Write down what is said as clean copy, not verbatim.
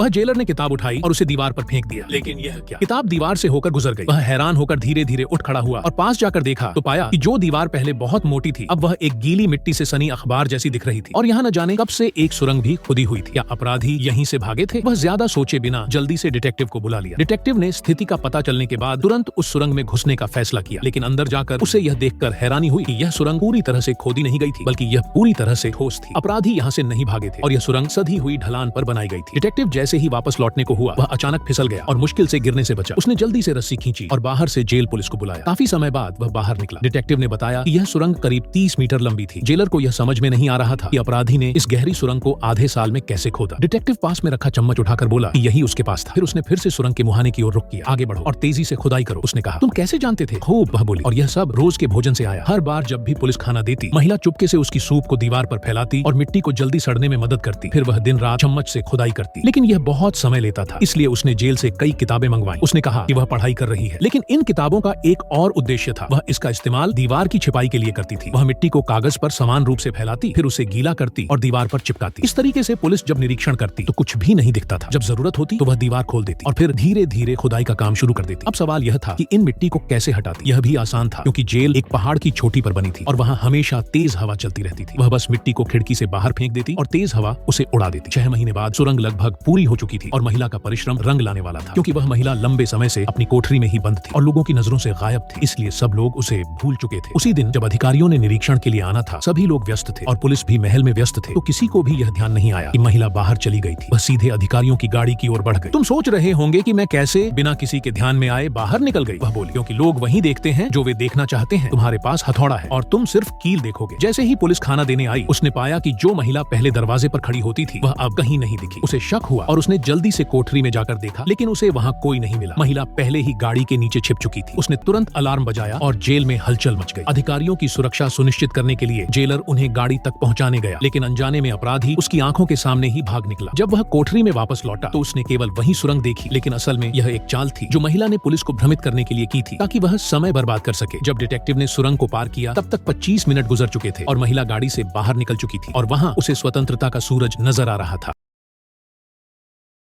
वह जेलर ने किताब उठाई और उसे दीवार पर फेंक दिया। लेकिन यह क्या? किताब दीवार से होकर गुजर गई। वह हैरान होकर धीरे धीरे उठ खड़ा हुआ और पास जाकर देखा तो पाया कि जो दीवार पहले बहुत मोटी थी अब वह एक गीली मिट्टी से सनी अखबार जैसी दिख रही थी और यहाँ न जाने कब से एक सुरंग भी खुदी हुई थी। क्या अपराधी यहीं से भागे थे? वह ज्यादा सोचे बिना जल्दी से डिटेक्टिव को बुला लिया। डिटेक्टिव ने स्थिति का पता चलने के बाद तुरंत उस सुरंग में घुसने का फैसला किया, लेकिन अंदर जाकर उसे यह देखकर हैरानी हुई कि यह सुरंग पूरी तरह से खोदी नहीं गई थी, बल्कि यह पूरी तरह से ठोस थी। अपराधी यहाँ से नहीं भागे थे और यह सुरंग सधी हुई ढलान पर बनाई गई थी। डिटेक्टिव जैसे ही वापस लौटने को हुआ वह अचानक फिसल गया और मुश्किल से गिरने से बचा। उसने जल्दी से रस्सी खींची और बाहर से जेल पुलिस को बुलाया। काफी समय बाद वह बाहर निकला। डिटेक्टिव ने बताया कि यह सुरंग करीब 30 मीटर लंबी थी। जेलर को यह समझ में नहीं आ रहा था कि अपराधी ने इस गहरी सुरंग को आधे साल में कैसे खोदा। डिटेक्टिव पास में रखा चम्मच उठाकर बोला कि यही उसके पास था। फिर उसने फिर से सुरंग के मुहाने की ओर रुख किया। आगे बढ़ो और तेजी से खुदाई करो, उसने कहा। तुम कैसे जानते थे? खूब, वह बोली। और यह सब रोज के भोजन से आया। हर बार जब भी पुलिस खाना देती महिला चुपके से उसकी सूप को दीवार पर फैलाती और मिट्टी को जल्दी सड़ने में मदद करती। फिर वह दिन रात चम्मच से खुदाई करती, लेकिन यह बहुत समय लेता था, इसलिए उसने जेल से कई किताबें मंगवाई। उसने कहा कि वह पढ़ाई कर रही है, लेकिन इन किताबों का एक और उद्देश्य था। वह इसका इस्तेमाल दीवार की छिपाई के लिए करती थी। वह मिट्टी को कागज पर समान रूप से फैलाती, फिर उसे गीला करती और दीवार पर चिपकाती। इस तरीके से पुलिस जब निरीक्षण करती तो कुछ भी नहीं दिखता था। जब जरूरत होती तो वह दीवार खोल देती और फिर धीरे धीरे खुदाई का काम शुरू कर देती। अब सवाल यह था कि इन मिट्टी को कैसे हटाती। यह भी आसान था, क्योंकि जेल एक पहाड़ की चोटी पर बनी थी और वहाँ हमेशा तेज हवा चलती रहती थी। वह बस मिट्टी को खिड़की से बाहर फेंक देती और तेज हवा उसे उड़ा देती। 6 महीने बाद सुरंग लगभग पूरी हो चुकी थी और महिला का परिश्रम रंग लाने वाला था, क्योंकि वह महिला लंबे समय से अपनी कोठरी में ही बंद थी और लोगों की नजरों से गायब थी, इसलिए सब लोग उसे भूल चुके थे। उसी दिन जब अधिकारियों ने निरीक्षण के लिए आना था, सभी लोग व्यस्त थे और पुलिस भी महल में व्यस्त थे, तो किसी को भी यह ध्यान नहीं आया कि महिला बाहर चली गई थी। वह सीधे अधिकारियों की गाड़ी की ओर बढ़ गई। तुम सोच रहे होंगे कि मैं कैसे बिना किसी के ध्यान में आए बाहर निकल गई, वह बोली। क्योंकि लोग वही देखते हैं जो वे देखना चाहते हैं। तुम्हारे पास हथौड़ा है और तुम सिर्फ कील देखोगे। जैसे ही पुलिस खाना देने आई उसने पाया कि जो महिला पहले दरवाजे पर खड़ी होती थी वह अब कहीं नहीं दिखी। उसे शक हुआ और उसने जल्दी से कोठरी में जाकर देखा, लेकिन उसे वहाँ कोई नहीं मिला। महिला पहले ही गाड़ी के नीचे छिप चुकी थी। उसने तुरंत अलार्म बजाया और जेल में हलचल मच गई। अधिकारियों की सुरक्षा सुनिश्चित करने के लिए जेलर उन्हें गाड़ी तक पहुंचाने गया, लेकिन अनजाने में अपराधी उसकी आंखों के सामने ही भाग निकला। जब वह कोठरी में वापस लौटा तो उसने केवल वही सुरंग देखी, लेकिन असल में यह एक चाल थी जो महिला ने पुलिस को भ्रमित करने के लिए की थी, ताकि वह समय बर्बाद कर सके। जब डिटेक्टिव ने सुरंग को पार किया तब तक 25 मिनट गुजर चुके थे और महिला गाड़ी से बाहर निकल चुकी थी और वहाँ उसे स्वतंत्रता का सूरज नजर आ रहा था।